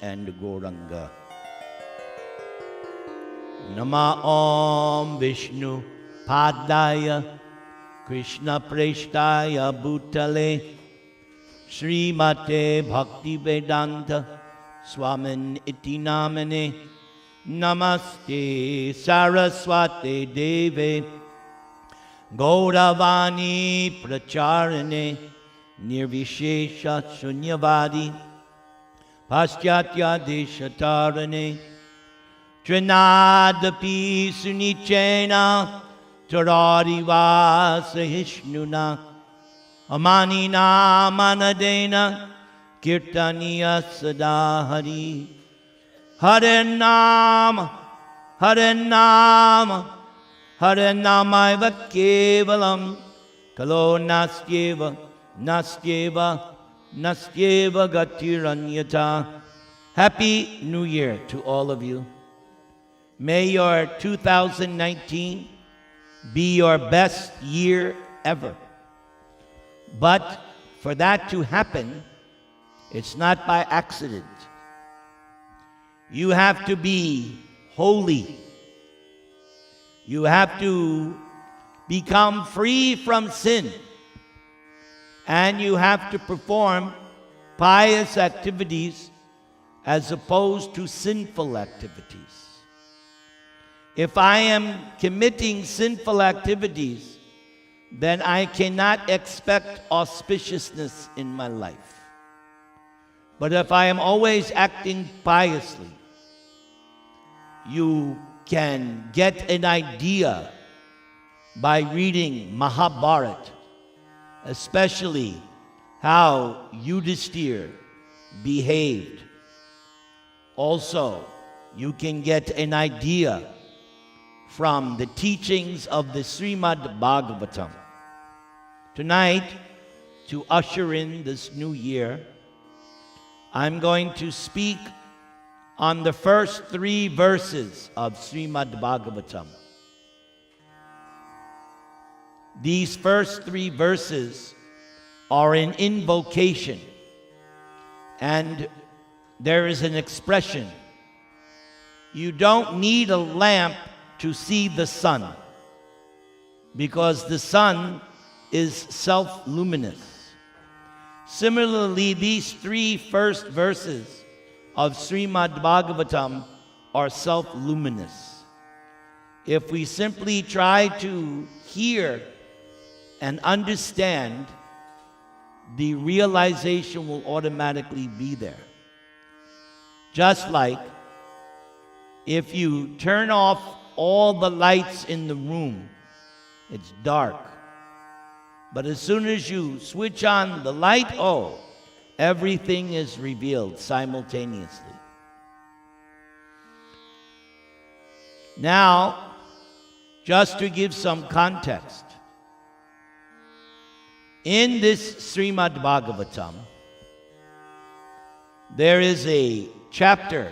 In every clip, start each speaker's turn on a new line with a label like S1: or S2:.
S1: and Gauranga. Nama Om Vishnu Padaya Krishna Preshtaya Bhutale Srimate Bhakti Vedanta Swamin Iti Namane Namaste Saraswate Deve Gauravani Pracharane Nirvishesha Shunyavadi Paschatya Deshatarane Trinadapi Sunichena Taradiva Sahishnuna Amanina Manadena Kirtaniya Sadahari Hare Nama Hare Nama Hare Namaiva Kevalam Kalo Nastyeva Nastyeva Nastyeva Gatiranyata. Happy New Year to all of you. May your 2019 be your best year ever. But for that to happen, it's not by accident. You have to be holy. You have to become free from sin. And you have to perform pious activities as opposed to sinful activities. If I am committing sinful activities, then I cannot expect auspiciousness in my life. But if I am always acting piously, you can get an idea by reading Mahabharata, especially how Yudhishthira behaved. Also, you can get an idea from the teachings of the Srimad Bhagavatam. Tonight, to usher in this new year, I'm going to speak on the first 3 verses of Srimad Bhagavatam. These first 3 verses are an invocation, and there is an expression. You don't need a lamp to see the sun, because the sun is self-luminous. Similarly, these 3 first verses of Srimad Bhagavatam are self-luminous. If we simply try to hear and understand, the realization will automatically be there. Just like if you turn off all the lights in the room, it's dark. But as soon as you switch on the light, everything is revealed simultaneously. Now, just to give some context, in this Srimad Bhagavatam, there is a chapter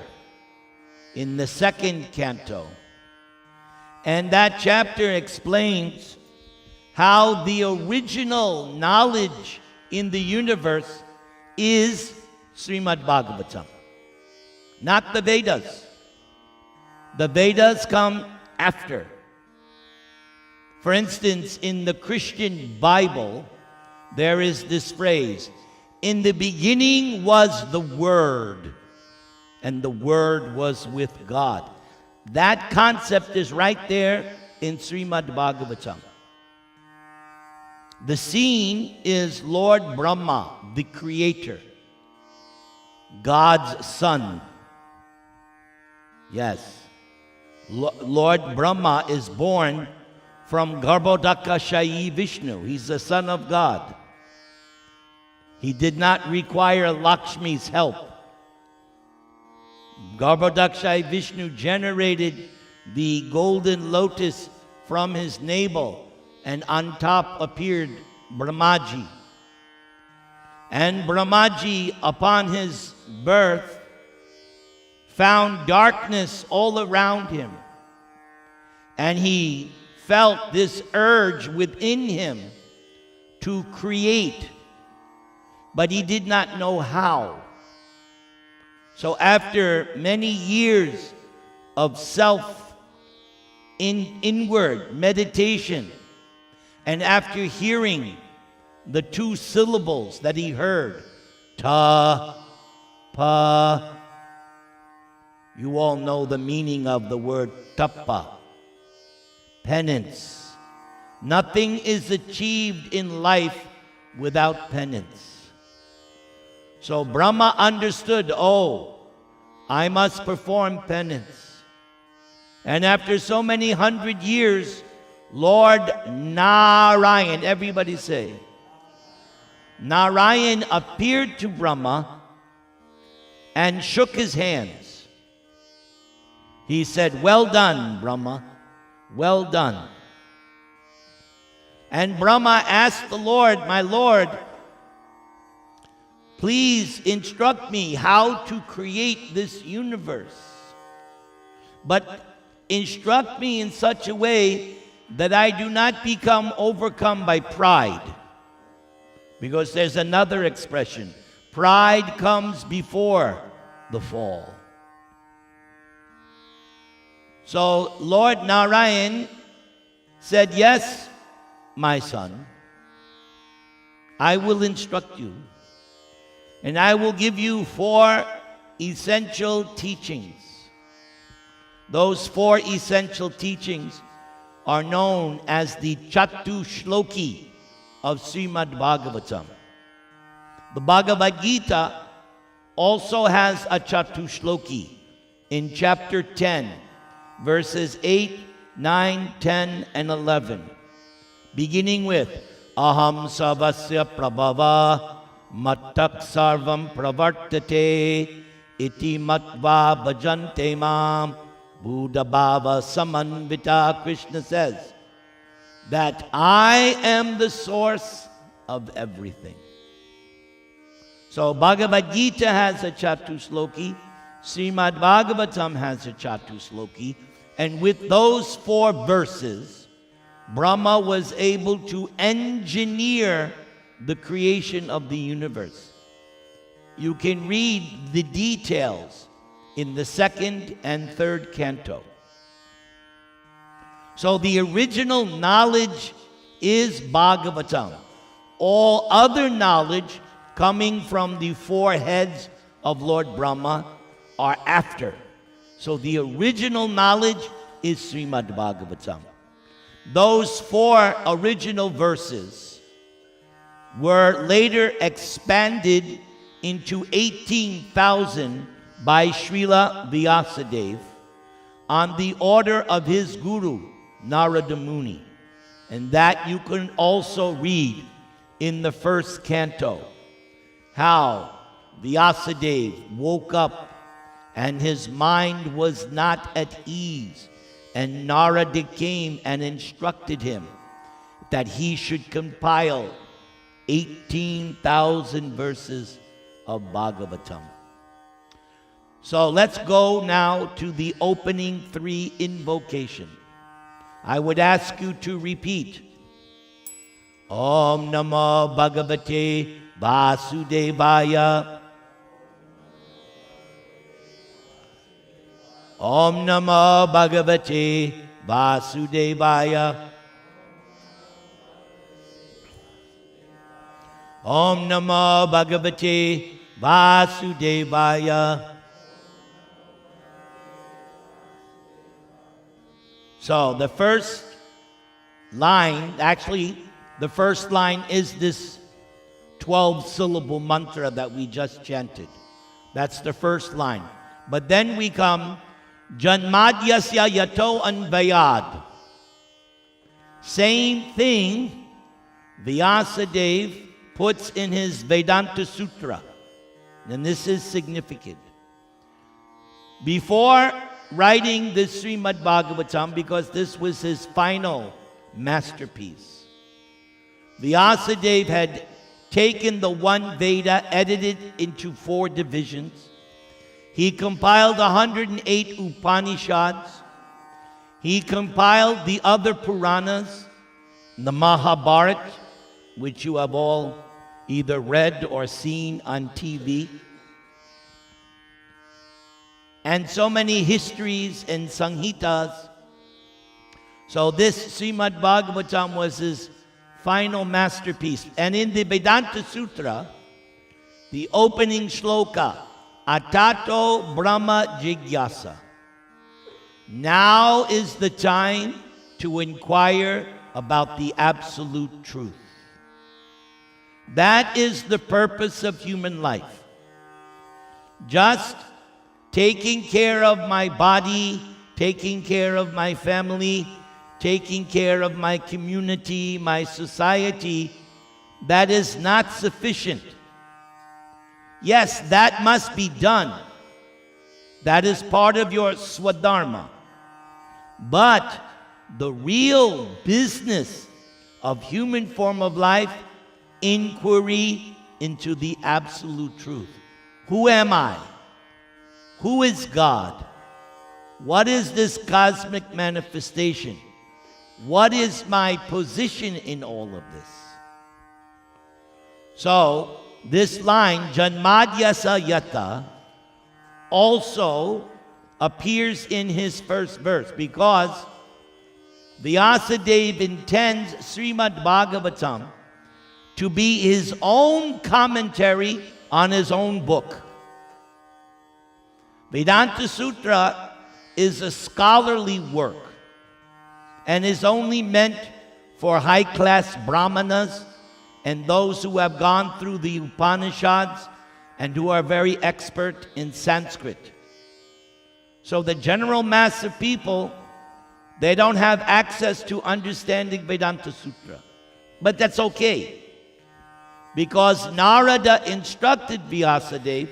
S1: in the 2nd canto, and that chapter explains how the original knowledge in the universe is Srimad Bhagavatam, not the Vedas. The Vedas come after. For instance, in the Christian Bible, there is this phrase, "In the beginning was the Word, and the Word was with God." That concept is right there in Srimad Bhagavatam. The scene is Lord Brahma, the creator, God's son. Yes, Lord Brahma is born from Garbhodakashayi Vishnu. He's the son of God. He did not require Lakshmi's help. Garbhodakashayi Vishnu generated the golden lotus from his navel, and on top appeared Brahmaji. And Brahmaji, upon his birth, found darkness all around him. And he felt this urge within him to create, but he did not know how. So after many years of inward meditation, and after hearing the two syllables that he heard, ta, pa, you all know the meaning of the word tapa, penance. Nothing is achieved in life without penance. So Brahma understood, oh, I must perform penance. And after so many 100 years, Lord Narayan, everybody say, Narayan appeared to Brahma and shook his hands. He said, well done, Brahma, well done. And Brahma asked the Lord, my Lord, please instruct me how to create this universe. But instruct me in such a way that I do not become overcome by pride. Because there's another expression. Pride comes before the fall. So Lord Narayan said, yes, my son, I will instruct you, and I will give you 4 essential teachings. Those 4 essential teachings are known as the Chatushloki of Srimad Bhagavatam. The Bhagavad Gita also has a Chatushloki in chapter 10, verses 8, 9, 10, and 11. Beginning with Aham Savasya Prabhava Mattak Sarvam Pravartate Iti Matva Bhajante Mam Buddha Bhava Samanvita. Krishna says that I am the source of everything. So Bhagavad Gita has a Chatushloki, Srimad Bhagavatam has a Chatushloki, and with those 4 verses, Brahma was able to engineer the creation of the universe. You can read the details in the 2nd and 3rd canto. So the original knowledge is Bhagavatam. All other knowledge coming from the 4 heads of Lord Brahma are after. So the original knowledge is Srimad Bhagavatam. Those 4 original verses were later expanded into 18,000 by Srila Vyasadeva on the order of his guru, Narada Muni. And that you can also read in the 1st canto, how Vyasadeva woke up and his mind was not at ease. And Narada came and instructed him that he should compile 18,000 verses of Bhagavatam. So let's go now to the opening 3 invocation. I would ask you to repeat. Om Namo Bhagavate Vasudevaya. Om Namo Bhagavate Vasudevaya. Om Namo Bhagavate Vasudevaya. So the first line, actually the first line is this 12-syllable mantra that we just chanted. That's the first line. But then we come Janmadyasya Yato Anvayad. Same thing Vyasadeva puts in his Vedanta Sutra. And this is significant. Before writing this Srimad Bhagavatam, because this was his final masterpiece, Vyasadeva had taken the one Veda, edited into 4 divisions. He compiled 108 Upanishads. He compiled the other Puranas, the Mahabharata, which you have all either read or seen on TV. and so many histories and Samhitas. So this Srimad Bhagavatam was his final masterpiece. And in the Vedanta Sutra, the opening shloka, Atato Brahma Jigyasa. Now is the time to inquire about the absolute truth. That is the purpose of human life. Just taking care of my body, taking care of my family, taking care of my community, my society, that is not sufficient. Yes, that must be done. That is part of your swadharma. But the real business of human form of life, inquiry into the absolute truth. Who am I? Who is God? What is this cosmic manifestation? What is my position in all of this? So, this line, Janmadyasa Yata, also appears in his first verse because Vyasadeva intends Srimad Bhagavatam to be his own commentary on his own book. Vedanta Sutra is a scholarly work and is only meant for high-class brahmanas and those who have gone through the Upanishads and who are very expert in Sanskrit. So the general mass of people, they don't have access to understanding Vedanta Sutra. But that's okay, because Narada instructed Vyasadeva,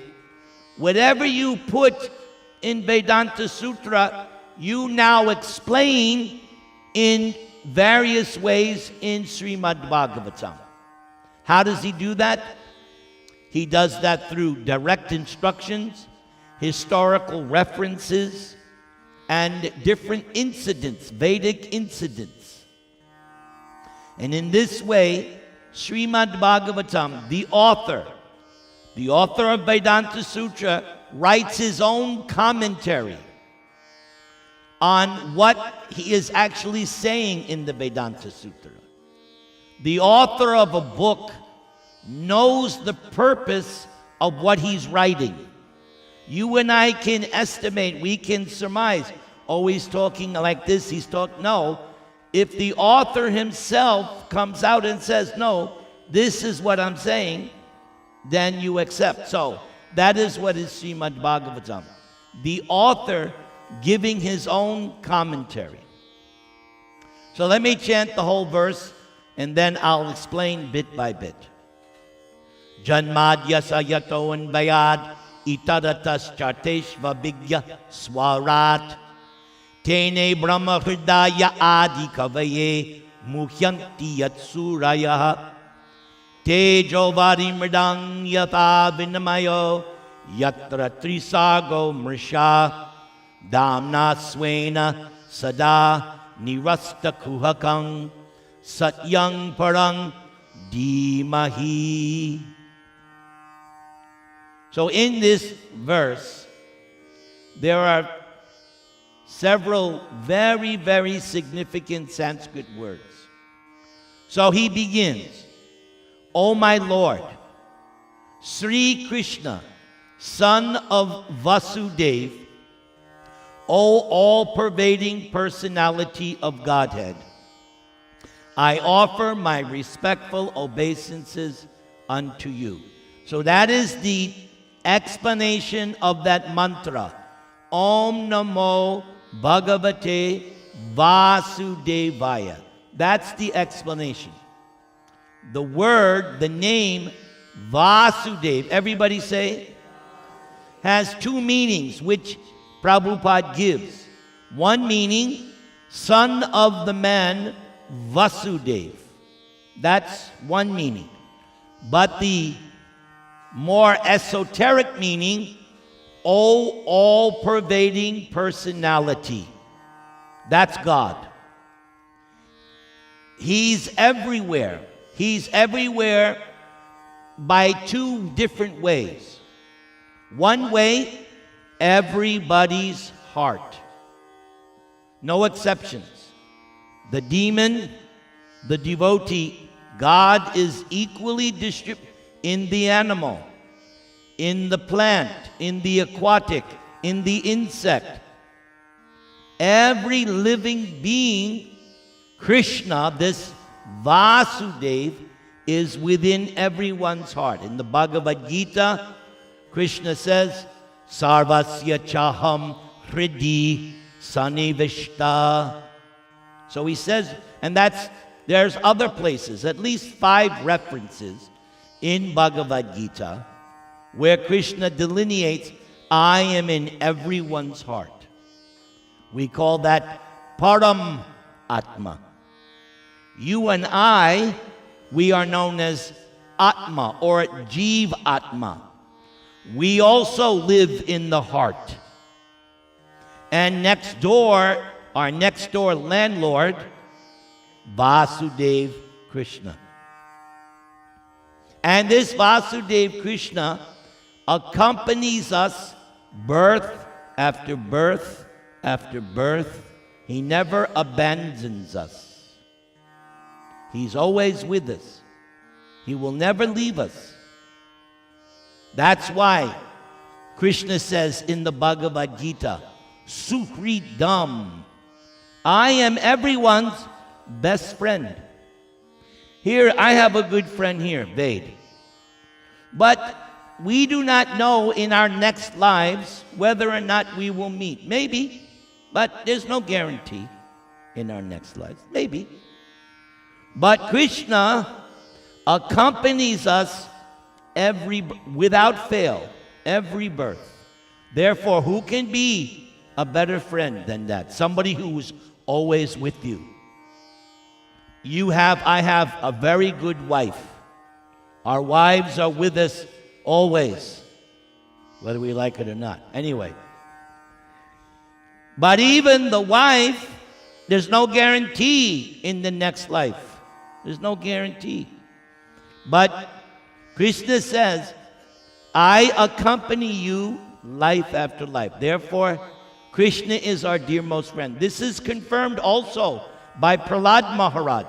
S1: whatever you put in Vedanta Sutra, you now explain in various ways in Srimad Bhagavatam. How does he do that? He does that through direct instructions, historical references, and different incidents, Vedic incidents. And in this way, Srimad Bhagavatam, the author of Vedanta Sutra, writes his own commentary on what he is actually saying in the Vedanta Sutra. The author of a book knows the purpose of what he's writing. You and I can estimate, we can surmise, oh, he's talking like this, no. If the author himself comes out and says, no, this is what I'm saying, then you accept. So, that is what is Srimad Bhagavatam. The author giving his own commentary. So let me chant the whole verse, and then I'll explain bit by bit. Janmadhyasa yato anvayad itaratas charteshva bigya swarat tene brahma hridaya adi kavaye muhyanti yatsuraya tejo varimridang yata vinamayo yatra trisago mrisha damna swena sada nirasta kuhakang satyang parang dhimahi. So in this verse, there are several very, very significant Sanskrit words. So he begins, O my Lord, Sri Krishna, son of Vasudeva, O all-pervading personality of Godhead, I offer my respectful obeisances unto you. So that is the explanation of that mantra, Om Namo Bhagavate Vasudevaya. That's the explanation. The word, the name Vasudeva, everybody say, has two meanings which Prabhupada gives. One meaning, son of the man Vasudeva. That's one meaning. But the more esoteric meaning, O all-pervading personality. That's God. He's everywhere. He's everywhere by two different ways. One way, everybody's heart. No exceptions. The demon, the devotee, God is equally distributed in the animal, in the plant, in the aquatic, in the insect. Every living being, Krishna, this Vasudeva, is within everyone's heart. In the Bhagavad Gita, Krishna says, Sarvasya chaham hridi sanivishta. So he says, and there's other places, at least 5 references in Bhagavad Gita, where Krishna delineates, I am in everyone's heart. We call that Param Atma. You and I, we are known as Atma or Jeev Atma. We also live in the heart. And next door, our next door landlord, Vasudeva Krishna. And this Vasudeva Krishna accompanies us birth after birth after birth. He never abandons us. He's always with us. He will never leave us. That's why Krishna says in the Bhagavad Gita, Suhridam, I am everyone's best friend. Here, I have a good friend here, Ved. But we do not know in our next lives whether or not we will meet. Maybe, but there's no guarantee in our next lives. Maybe. But Krishna accompanies us without fail, every birth. Therefore, who can be a better friend than that? Somebody who's always with you. I have a very good wife. Our wives are with us always, whether we like it or not. Anyway. But even the wife, there's no guarantee in the next life. There's no guarantee. But Krishna says, I accompany you life after life. Therefore, Krishna is our dearmost friend. This is confirmed also by Prahlad Maharaj.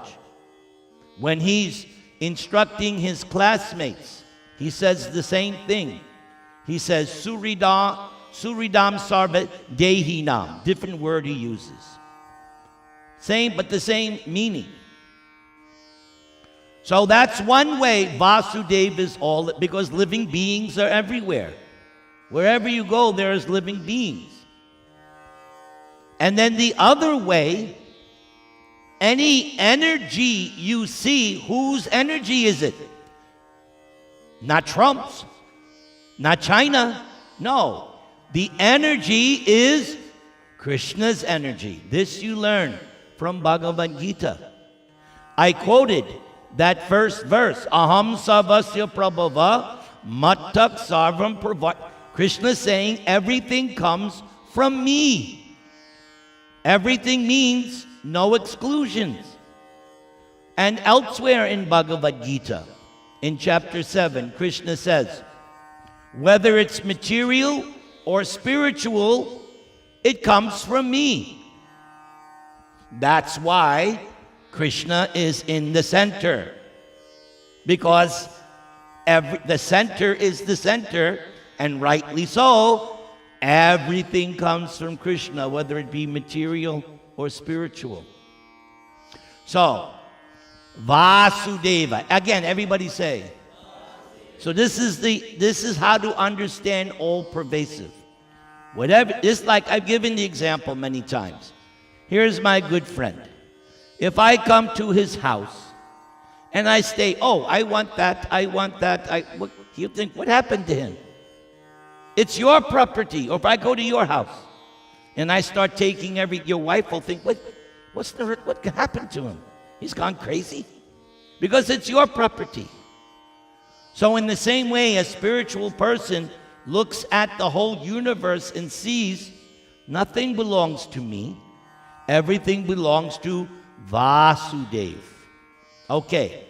S1: When he's instructing his classmates, he says the same thing. He says, Suridam sarva dehinam. Different word he uses. Same, but the same meaning. So that's one way Vasudeva is all, because living beings are everywhere. Wherever you go, there's living beings. And then the other way, any energy you see, whose energy is it? Not Trump's, not China. No, the energy is Krishna's energy. This you learn from Bhagavad Gita. I quoted that first verse, Aham sarvasya prabhava mattak sarvam prabha. Krishna is saying everything comes from me. Everything means no exclusions. And elsewhere in Bhagavad Gita, in chapter 7, Krishna says, whether it's material or spiritual, it comes from me. That's why Krishna is in the center. Because the center is the center, and rightly so, everything comes from Krishna, whether it be material or spiritual. So, Vasudeva. Again, everybody say. So this is how to understand all pervasive. Whatever, it's like I've given the example many times. Here's my good friend. If I come to his house and I say, oh, I want that, he'll think, what happened to him? It's your property. Or if I go to your house and I start taking your wife will think, what happened to him? He's gone crazy. Because it's your property. So in the same way, a spiritual person looks at the whole universe and sees nothing belongs to me. Everything belongs to Vasudeva. Okay,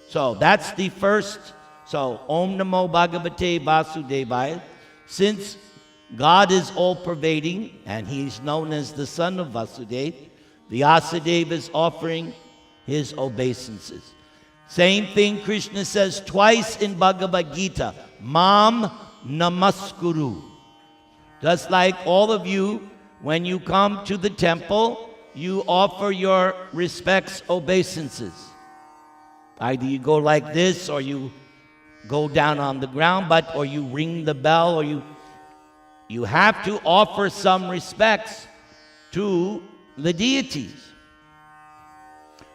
S1: so that's the first. So Om Namo Bhagavate Vasudevaya. Since God is all-pervading, and he's known as the son of Vasudeva. Vyasadeva is offering his obeisances. Same thing Krishna says twice in Bhagavad Gita, Mam Namaskuru. Just like all of you, when you come to the temple, you offer your respects, obeisances. Either you go like this, or you go down on the ground, or you ring the bell, or you have to offer some respects to the deities.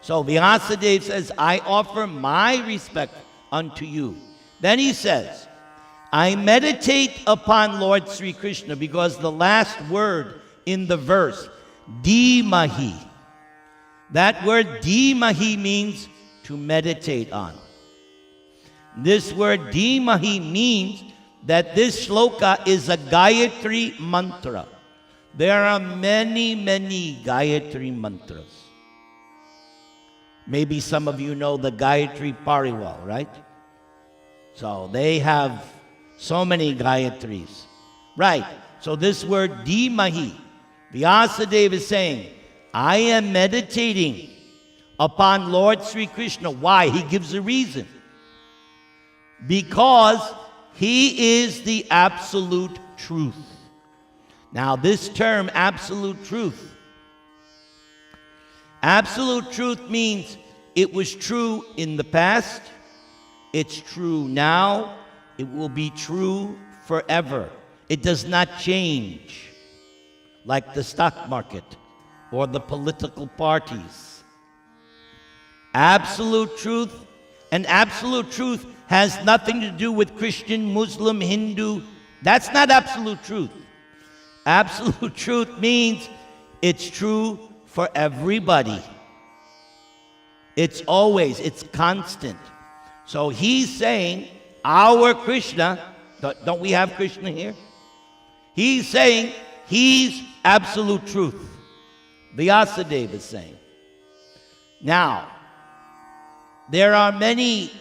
S1: So Vyasadeva says, I offer my respect unto you. Then he says, I meditate upon Lord Sri Krishna, because the last word in the verse, Dhimahi, that word Dhimahi means to meditate on. This word Dhimahi means that this shloka is a Gayatri mantra. There are many, many Gayatri mantras. Maybe some of you know the Gayatri Pariwal, right? So they have so many Gayatris. Right. So this word Dhimahi, Vyasadeva is saying, I am meditating upon Lord Sri Krishna. Why? He gives a reason. Because he is the absolute truth. Now this term, absolute truth, means it was true in the past, it's true now, it will be true forever. It does not change, like the stock market or the political parties. Absolute truth, and absolute truth has nothing to do with Christian, Muslim, Hindu. That's not absolute truth. Absolute truth means it's true for everybody. It's always, it's constant. So he's saying, our Krishna, don't we have Krishna here? He's saying he's absolute truth. Vyasadeva is saying. Now, there are many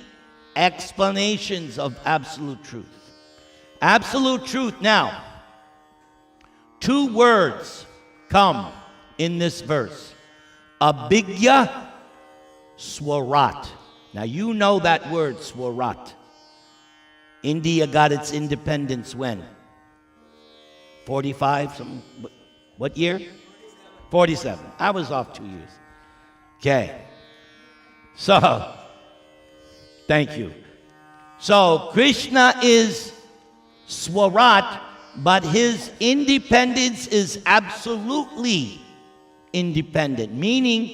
S1: explanations of absolute truth. Absolute truth, now, two words come in this verse. Abhigya, Swarat. Now you know that word, Swarat. India got its independence when? 45? Something. What year? 47. I was off 2 years. Okay. So, thank you. So, Krishna is Swarat, but his independence is absolutely independent, meaning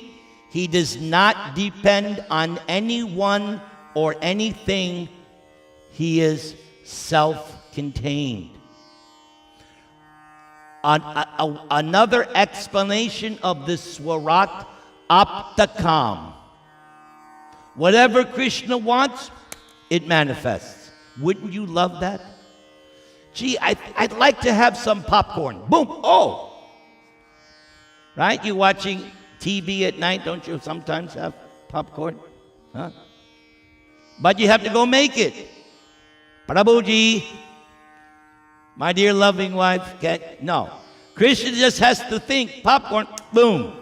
S1: he does not depend on anyone or anything. He is self-contained. Another explanation of this Swarat, Aptakam. Whatever Krishna wants, it manifests. Wouldn't you love that? Gee, I'd like to have some popcorn. Boom! Oh! Right? You watching TV at night, don't you sometimes have popcorn? Huh? But you have to go make it. Prabhuji, my dear loving wife, no. Krishna just has to think, popcorn, boom.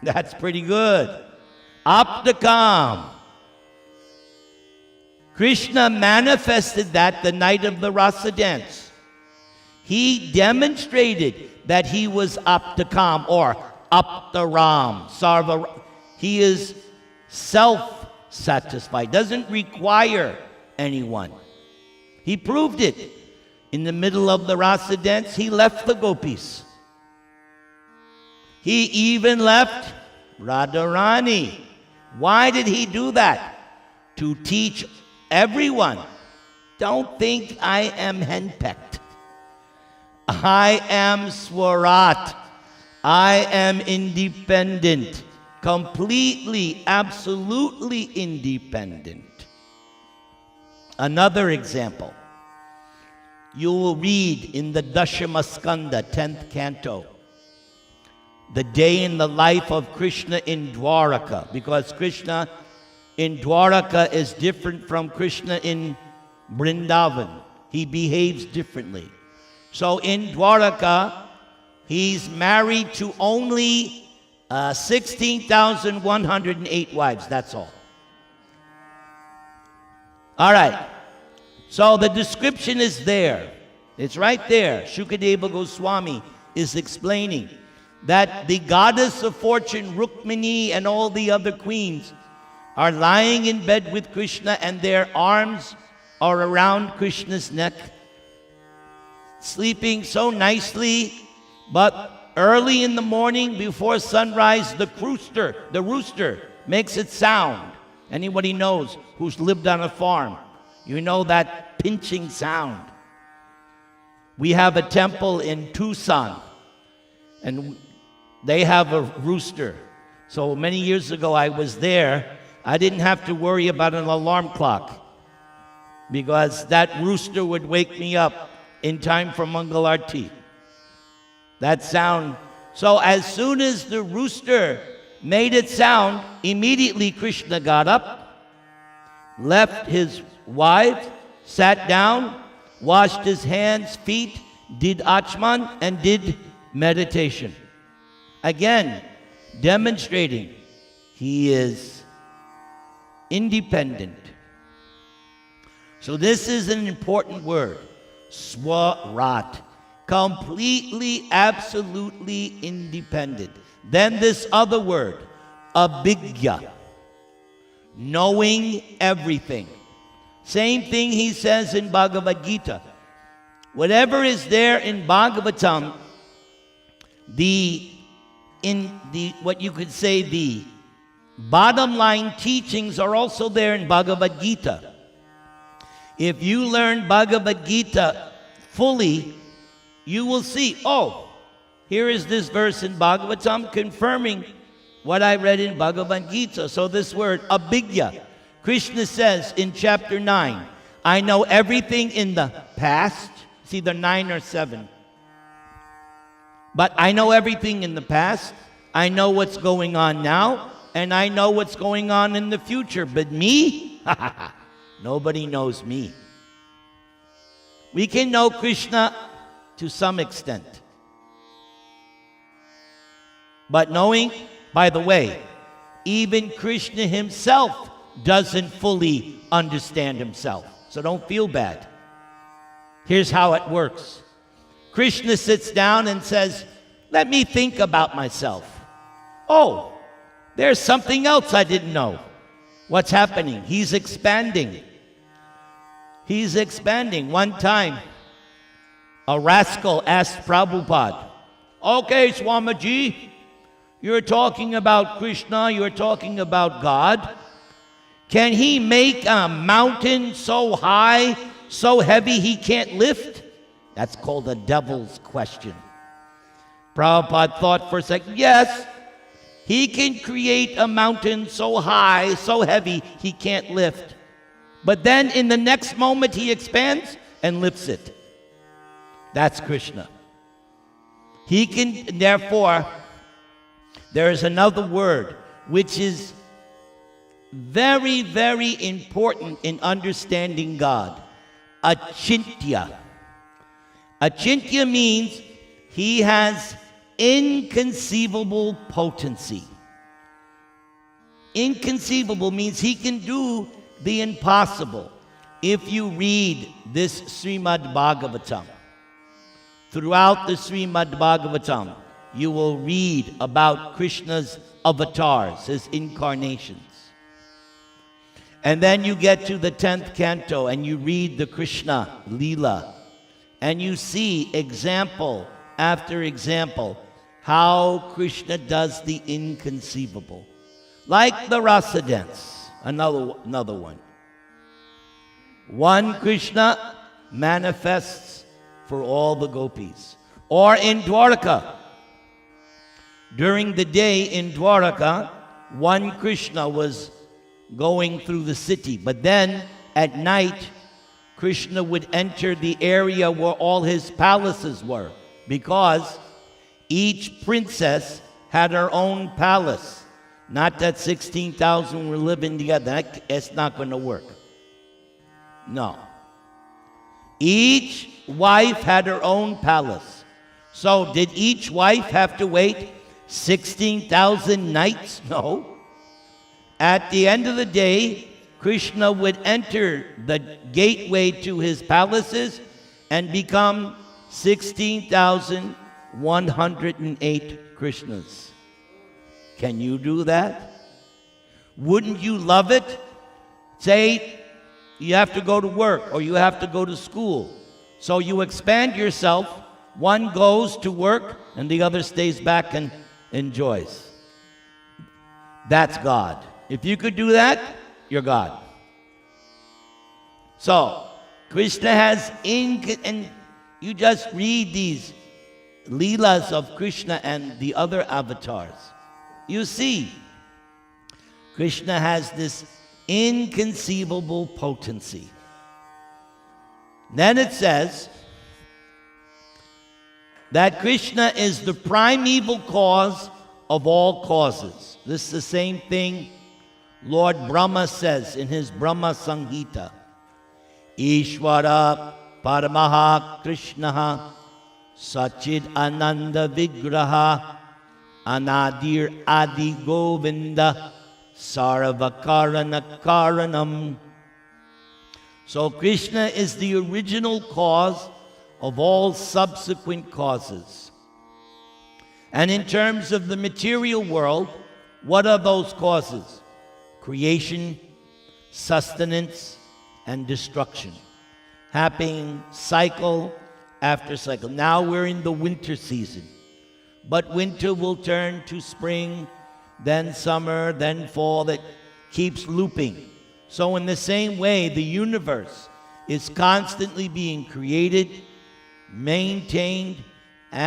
S1: That's pretty good. Aptakam. Krishna manifested that the night of the rasa dance. He demonstrated that he was Aptakam, or Aptaram, Sarva. He is self-satisfied, doesn't require anyone. He proved it. In the middle of the rasa dance, he left the gopis. He even left Radharani. Why did he do that? To teach everyone, don't think I am henpecked. I am Swarat. I am independent. Completely, absolutely independent. Another example. You will read in the Dashamaskanda, 10th canto, the day in the life of Krishna in Dwaraka, because Krishna in Dwaraka is different from Krishna in Vrindavan. He behaves differently. So in Dwaraka, he's married to only 16,108 wives. That's all. All right. So the description is there. It's right there. Shukadeva Goswami is explaining that the goddess of fortune, Rukmini, and all the other queens are lying in bed with Krishna, and their arms are around Krishna's neck, sleeping so nicely. But early in the morning, before sunrise, the rooster makes its sound. Anybody knows who's lived on a farm, you know that pinching sound. We have a temple in Tucson, and they have a rooster. So many years ago I was there. I didn't have to worry about an alarm clock, because that rooster would wake me up in time for Mangal Arti. That sound. So as soon as the rooster made its sound, immediately Krishna got up, left his wife, sat down, washed his hands, feet, did achman, and did meditation. Again, demonstrating he is independent. So this is an important word, swarat, completely, absolutely independent. Then this other word, abhigya, knowing everything. Same thing he says in Bhagavad Gita. Whatever is there in Bhagavatam, what you could say the bottom line teachings are also there in Bhagavad Gita. If you learn Bhagavad Gita fully, you will see, oh, here is this verse in Bhagavatam confirming what I read in Bhagavad Gita. So this word, abhigya, Krishna says in chapter 9, I know everything in the past. It's either 9 or 7. But I know everything in the past. I know what's going on now. And I know what's going on in the future. But me? Nobody knows me. We can know Krishna to some extent. But knowing, by the way, even Krishna himself doesn't fully understand himself. So don't feel bad. Here's how it works. Krishna sits down and says, let me think about myself. Oh, there's something else I didn't know. What's happening? He's expanding. He's expanding. One time, a rascal asked Prabhupada, okay, Swamiji, you're talking about Krishna, you're talking about God. Can he make a mountain so high, so heavy he can't lift? That's called a devil's question. Prabhupada thought for a second, yes, he can create a mountain so high, so heavy he can't lift. But then in the next moment he expands and lifts it. That's Krishna. He can, therefore, there is another word which is very, very important in understanding God. Achintya. Achintya means he has inconceivable potency. Inconceivable means he can do the impossible. If you read this Srimad Bhagavatam, throughout the Srimad Bhagavatam, you will read about Krishna's avatars, his incarnations. And then you get to the 10th canto and you read the Krishna Leela, and you see example after example how Krishna does the inconceivable. Like the Rasa dance, another one. One Krishna manifests for all the gopis. Or in Dwaraka, during the day in Dwaraka, one Krishna was going through the city. But then at night, Krishna would enter the area where all his palaces were, because each princess had her own palace. Not that 16,000 were living together. It's not going to work. No. Each wife had her own palace. So did each wife have to wait 16,000 nights? No. At the end of the day, Krishna would enter the gateway to his palaces and become 16,108 Krishnas. Can you do that? Wouldn't you love it? Say you have to go to work or you have to go to school. So you expand yourself. One goes to work and the other stays back and enjoys. That's God. If you could do that, you're God. So, Krishna has and you just read these Leelas of Krishna and the other avatars. You see, Krishna has this inconceivable potency. Then it says that Krishna is the primeval cause of all causes. This is the same thing Lord Brahma says in his Brahma Samhita. Ishvara Paramaha Krishnaha Sachid Ananda Vigraha Anadir Adi Govinda Sarvakarana Karanam. So Krishna is the original cause of all subsequent causes. And in terms of the material world, what are those causes? Creation, sustenance, and destruction. Happening cycle after cycle. Now we're in the winter season. But winter will turn to spring, then summer, then fall. That keeps looping. So in the same way, the universe is constantly being created, maintained, and